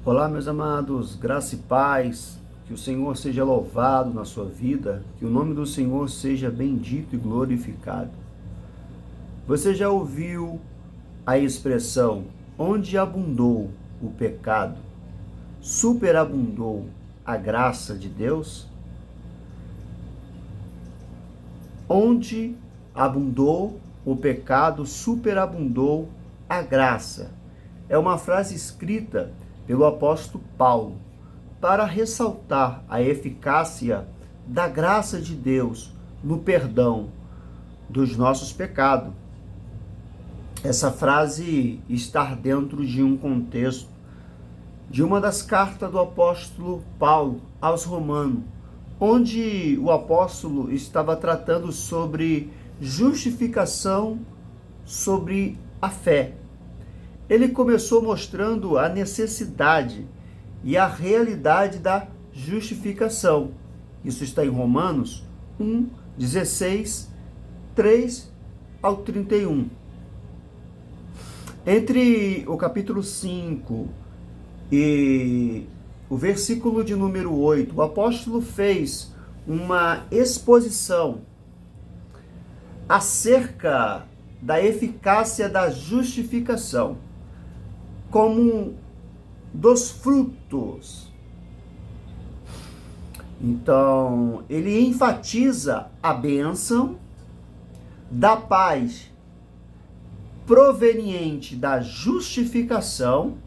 Olá, meus amados, graça e paz, que o Senhor seja louvado na sua vida, que o nome do Senhor seja bendito e glorificado. Você já ouviu a expressão, onde abundou o pecado, superabundou a graça de Deus? Onde abundou o pecado, superabundou a graça. É uma frase escrita pelo apóstolo Paulo para ressaltar a eficácia da graça de Deus no perdão dos nossos pecados. Essa frase está dentro de um contexto de uma das cartas do apóstolo Paulo aos Romanos, onde o apóstolo estava tratando sobre justificação, sobre a fé. Ele começou mostrando a necessidade e a realidade da justificação. Isso está em Romanos 1, 16, 3 ao 31. Entre o capítulo 5 e o versículo de número 8, o apóstolo fez uma exposição acerca da eficácia da justificação, como dos frutos. Então, ele enfatiza a bênção da paz proveniente da justificação,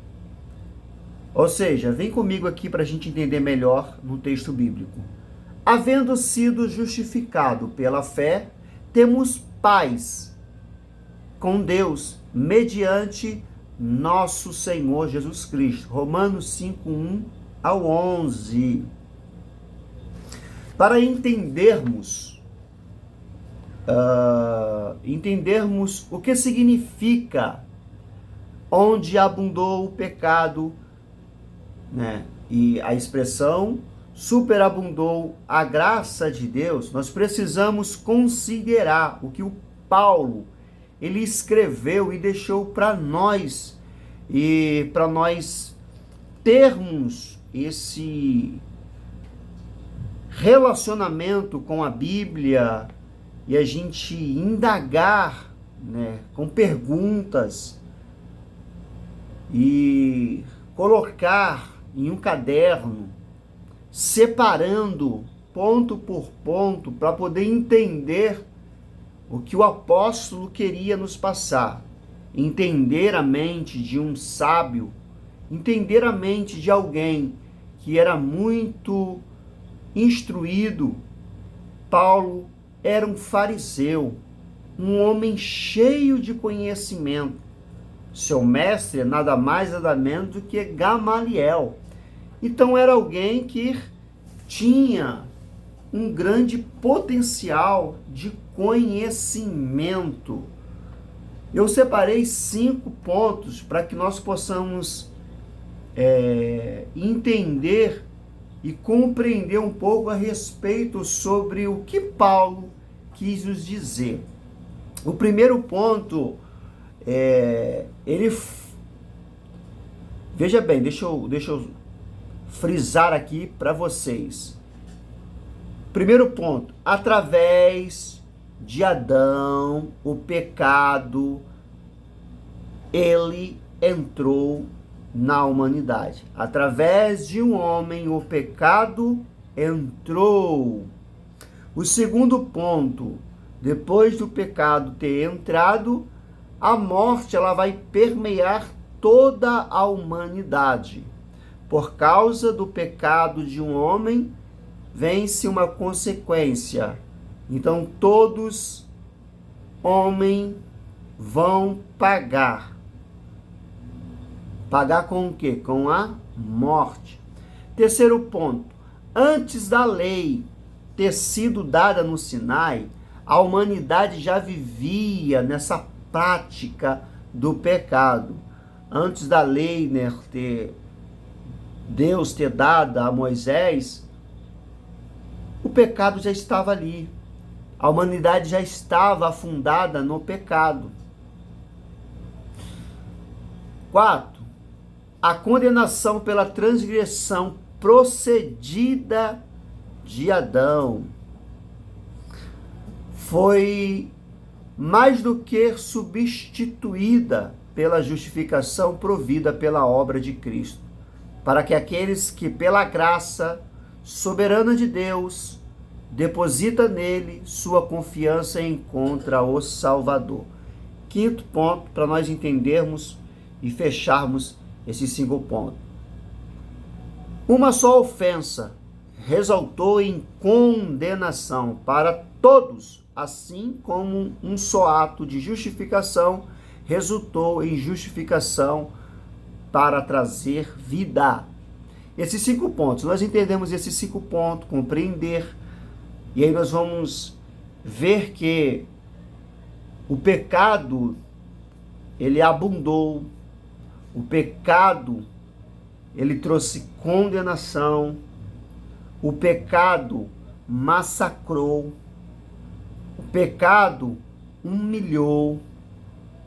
ou seja, vem comigo aqui para a gente entender melhor no texto bíblico. Havendo sido justificado pela fé, temos paz com Deus mediante nosso Senhor Jesus Cristo. Romanos 5, 1 ao 11. Para entendermos o que significa onde abundou o pecado, né? E a expressão superabundou a graça de Deus, nós precisamos considerar o que o Paulo ele escreveu e deixou para nós, e para nós termos esse relacionamento com a Bíblia e a gente indagar, né, com perguntas e colocar em um caderno, separando ponto por ponto para poder entender o que o apóstolo queria nos passar. Entender a mente de um sábio, entender a mente de alguém que era muito instruído. Paulo era um fariseu, um homem cheio de conhecimento. Seu mestre é nada mais nada menos do que Gamaliel. Então era alguém que tinha um grande potencial de conhecimento. Eu separei 5 pontos para que nós possamos entender e compreender um pouco a respeito sobre o que Paulo quis nos dizer. O primeiro ponto, veja bem, deixa eu frisar aqui para vocês. Primeiro ponto, através de Adão, o pecado, ele entrou na humanidade. Através de um homem, o pecado entrou. O segundo ponto, depois do pecado ter entrado, a morte ela vai permear toda a humanidade. Por causa do pecado de um homem, vem-se uma consequência. Então, todos, homens, vão pagar. Pagar com o quê? Com a morte. Terceiro ponto. Antes da lei ter sido dada no Sinai, a humanidade já vivia nessa prática do pecado. Antes da lei, né, Deus ter dado a Moisés, o pecado já estava ali. A humanidade já estava afundada no pecado. 4. a condenação pela transgressão procedida de Adão foi mais do que substituída pela justificação provida pela obra de Cristo, para que aqueles que pela graça soberana de Deus deposita nele sua confiança e encontra o Salvador. Quinto ponto, para nós entendermos e fecharmos esses 5 pontos. Uma só ofensa resultou em condenação para todos, assim como um só ato de justificação resultou em justificação para trazer vida. Esses 5 pontos, nós entendemos esses 5 pontos, compreender, e aí nós vamos ver que o pecado, ele abundou, o pecado, ele trouxe condenação, o pecado massacrou, o pecado humilhou,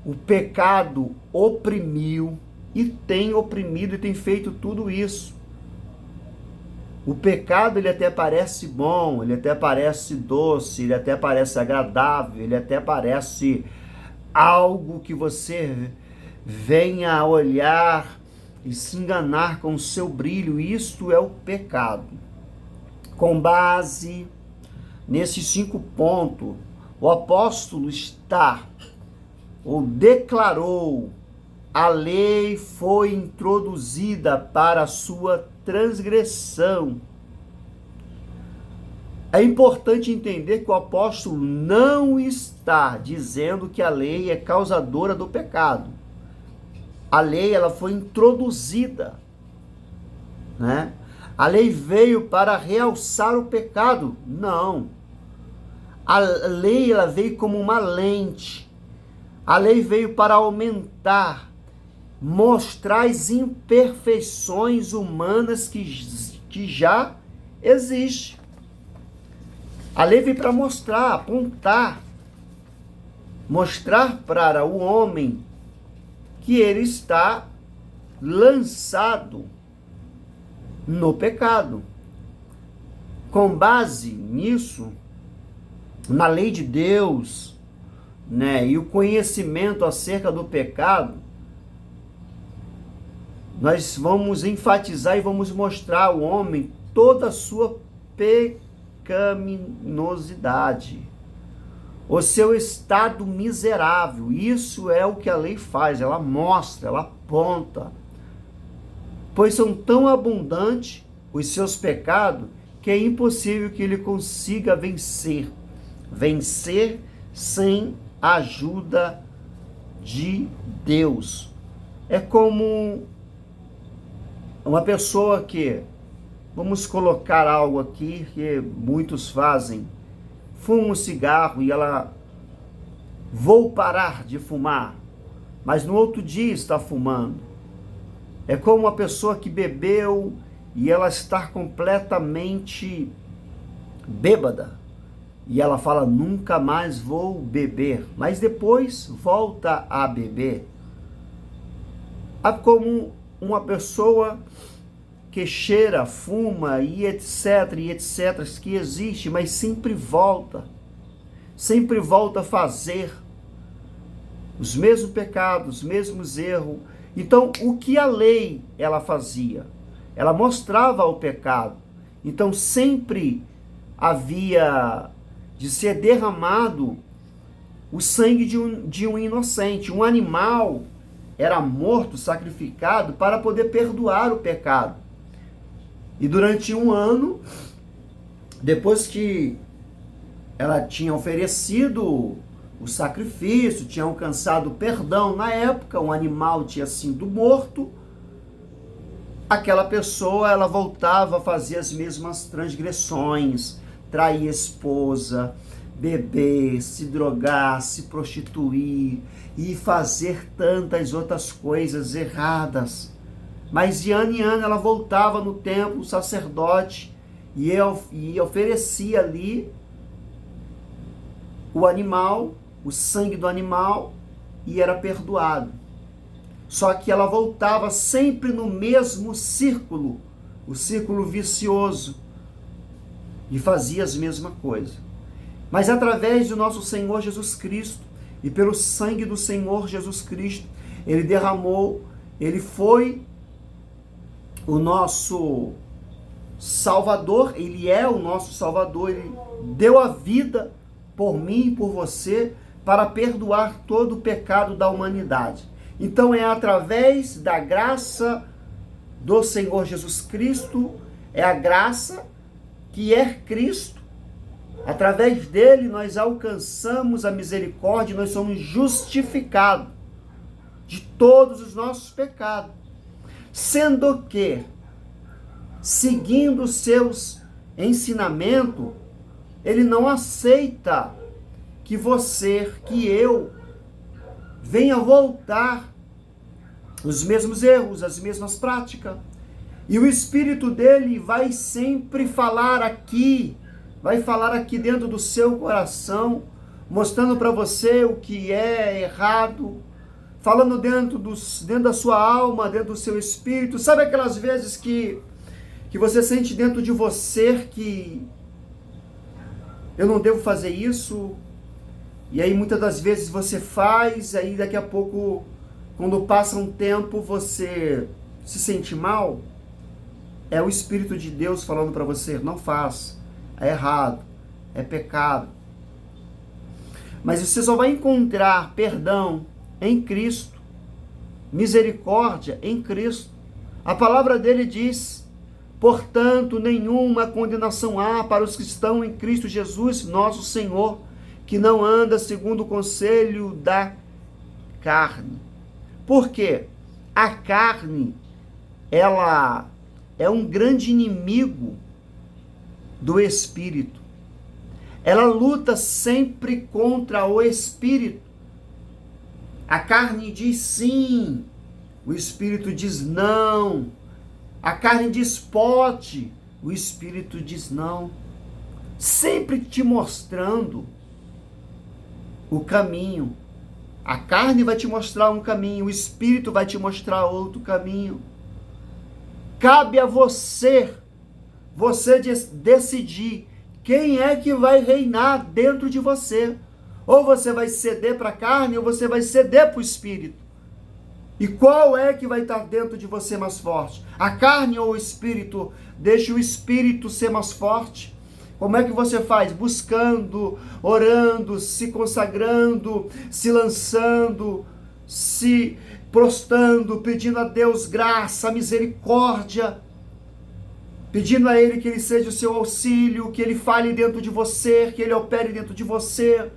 o pecado oprimiu e tem oprimido e tem feito tudo isso. O pecado, ele até parece bom, ele até parece doce, ele até parece agradável, ele até parece algo que você venha a olhar e se enganar com o seu brilho. Isto é o pecado. Com base nesses 5 pontos, o apóstolo declarou: a lei foi introduzida para a sua transgressão. É importante entender que o apóstolo não está dizendo que a lei é causadora do pecado. A lei, ela foi introduzida, né? A lei veio para realçar o pecado? Não. A lei, ela veio como uma lente. A lei veio para aumentar, mostrar as imperfeições humanas que já existem. A lei veio para mostrar, apontar, mostrar para o homem que ele está lançado no pecado. Com base nisso, na lei de Deus, né, e o conhecimento acerca do pecado, nós vamos enfatizar e vamos mostrar ao homem toda a sua pecaminosidade, o seu estado miserável. Isso é o que a lei faz, ela mostra, ela aponta. Pois são tão abundantes os seus pecados que é impossível que ele consiga vencer sem a ajuda de Deus. É como uma pessoa que, vamos colocar algo aqui que muitos fazem, fuma um cigarro e ela, vou parar de fumar, mas no outro dia está fumando. É como uma pessoa que bebeu e ela está completamente bêbada. E ela fala, nunca mais vou beber. Mas depois volta a beber. É como uma pessoa que cheira, fuma e etc, que existe, mas sempre volta a fazer os mesmos pecados, os mesmos erros. Então, o que a lei ela fazia? Ela mostrava o pecado. Então, sempre havia de ser derramado o sangue de um inocente. Um animal era morto, sacrificado, para poder perdoar o pecado. E durante 1 ano, depois que ela tinha oferecido o sacrifício, tinha alcançado o perdão, na época um animal tinha sido morto, aquela pessoa ela voltava a fazer as mesmas transgressões, trair a esposa, beber, se drogar, se prostituir e fazer tantas outras coisas erradas. Mas de ano em ano ela voltava no templo, o sacerdote, e oferecia ali o animal, o sangue do animal, e era perdoado. Só que ela voltava sempre no mesmo círculo, o círculo vicioso, e fazia as mesmas coisas. Mas através do nosso Senhor Jesus Cristo, e pelo sangue do Senhor Jesus Cristo, ele derramou, ele foi o nosso Salvador, ele é o nosso Salvador, ele deu a vida por mim e por você para perdoar todo o pecado da humanidade. Então é através da graça do Senhor Jesus Cristo, é a graça que é Cristo. Através dele nós alcançamos a misericórdia, nós somos justificados de todos os nossos pecados. Sendo que, seguindo os seus ensinamentos, ele não aceita que você, que eu, venha voltar os mesmos erros, as mesmas práticas. E o Espírito dele vai sempre falar aqui dentro do seu coração, mostrando para você o que é errado, falando dentro da sua alma, dentro do seu espírito. Sabe aquelas vezes que você sente dentro de você que eu não devo fazer isso, e aí muitas das vezes você faz, aí daqui a pouco, quando passa um tempo, você se sente mal? É o Espírito de Deus falando para você, não faça, é errado, é pecado. Mas você só vai encontrar perdão em Cristo, misericórdia em Cristo. A palavra dele diz: portanto, nenhuma condenação há para os que estão em Cristo Jesus, nosso Senhor, que não anda segundo o conselho da carne. Por quê? A carne, ela é um grande inimigo do Espírito. Ela luta sempre contra o Espírito. A carne diz sim, o Espírito diz não. A carne diz pode, o Espírito diz não. Sempre te mostrando o caminho. A carne vai te mostrar um caminho, o Espírito vai te mostrar outro caminho. Cabe a você decidir quem é que vai reinar dentro de você. Ou você vai ceder para a carne, ou você vai ceder para o Espírito. E qual é que vai estar dentro de você mais forte? A carne ou o Espírito? Deixe o Espírito ser mais forte. Como é que você faz? Buscando, orando, se consagrando, se lançando, se prostrando, pedindo a Deus graça, misericórdia, pedindo a Ele que Ele seja o seu auxílio, que Ele fale dentro de você, que Ele opere dentro de você,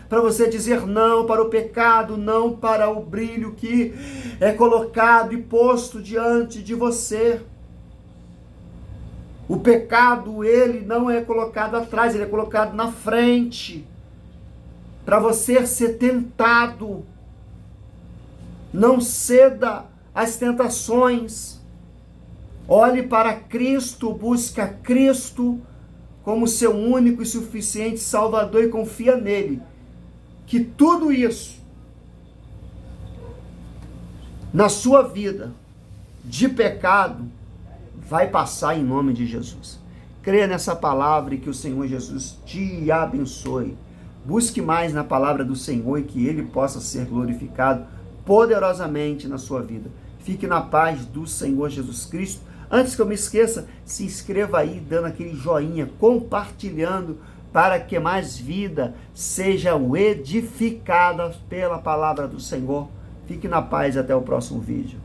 para você dizer não para o pecado, não para o brilho que é colocado e posto diante de você. O pecado, ele não é colocado atrás, ele é colocado na frente, para você ser tentado. Não ceda às tentações. Olhe para Cristo, busca Cristo como seu único e suficiente Salvador e confia nele. Que tudo isso na sua vida de pecado vai passar em nome de Jesus. Creia nessa palavra e que o Senhor Jesus te abençoe. Busque mais na palavra do Senhor e que Ele possa ser glorificado poderosamente na sua vida. Fique na paz do Senhor Jesus Cristo. Antes que eu me esqueça, se inscreva aí, dando aquele joinha, compartilhando, para que mais vida seja edificada pela palavra do Senhor. Fique na paz, até o próximo vídeo.